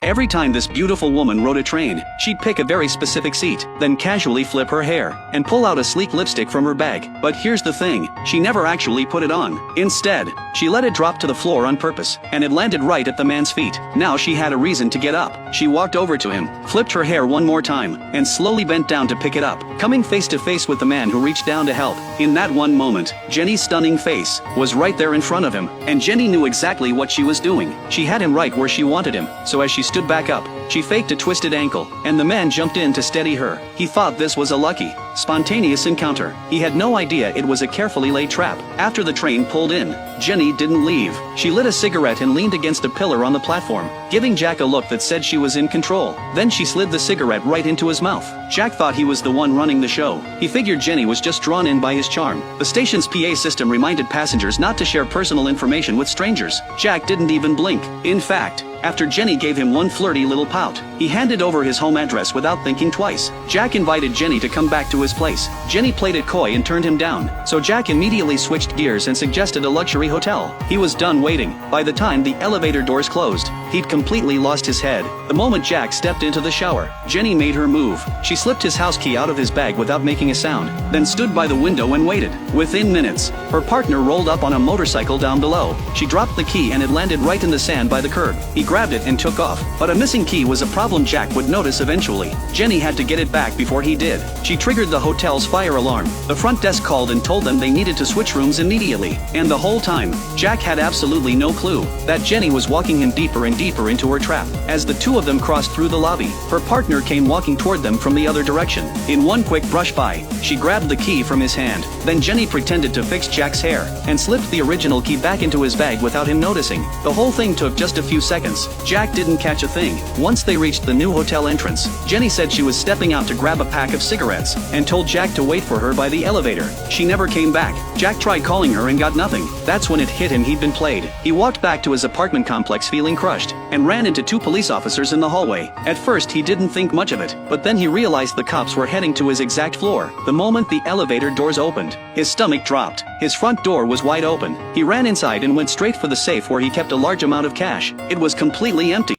Every time this beautiful woman rode a train, she'd pick a very specific seat, then casually flip her hair, and pull out a sleek lipstick from her bag. But here's the thing, she never actually put it on. Instead, she let it drop to the floor on purpose, and it landed right at the man's feet. Now she had a reason to get up. She walked over to him, flipped her hair one more time, and slowly bent down to pick it up, coming face to face with the man who reached down to help. In that one moment, Jenny's stunning face was right there in front of him, and Jenny knew exactly what she was doing. She had him right where she wanted him, so as she stood back up, she faked a twisted ankle, and the man jumped in to steady her. He thought this was a lucky, spontaneous encounter. He had no idea it was a carefully laid trap. After the train pulled in, Jenny didn't leave. She lit a cigarette and leaned against a pillar on the platform, giving Jack a look that said she was in control. Then she slid the cigarette right into his mouth. Jack thought he was the one running the show. He figured Jenny was just drawn in by his charm. The station's PA system reminded passengers not to share personal information with strangers. Jack didn't even blink. In fact, after Jenny gave him one flirty little pout, he handed over his home address without thinking twice. Jack invited Jenny to come back to his place. Jenny played it coy and turned him down, so Jack immediately switched gears and suggested a luxury hotel. He was done waiting. By the time the elevator doors closed, he'd completely lost his head. The moment Jack stepped into the shower, Jenny made her move. She slipped his house key out of his bag without making a sound, then stood by the window and waited. Within minutes, her partner rolled up on a motorcycle down below. She dropped the key and it landed right in the sand by the curb. He grabbed it and took off, but a missing key was a problem Jack would notice eventually. Jenny had to get it back before he did. She triggered the hotel's fire alarm. The front desk called and told them they needed to switch rooms immediately. And the whole time, Jack had absolutely no clue that Jenny was walking him deeper and deeper into her trap. As the two of them crossed through the lobby, her partner came walking toward them from the other direction. In one quick brush by, she grabbed the key from his hand. Then Jenny pretended to fix Jack's hair and slipped the original key back into his bag without him noticing. The whole thing took just a few seconds. Jack didn't catch a thing. Once they reached the new hotel entrance, Jenny said she was stepping out to grab a pack of cigarettes and told Jack to wait for her by the elevator. She never came back. Jack tried calling her and got nothing. That's when it hit him he'd been played. He walked back to his apartment complex feeling crushed and ran into two police officers in the hallway. At first he didn't think much of it, but then he realized the cops were heading to his exact floor. The moment the elevator doors opened, his stomach dropped. His front door was wide open. He ran inside and went straight for the safe where he kept a large amount of cash. It was completely empty.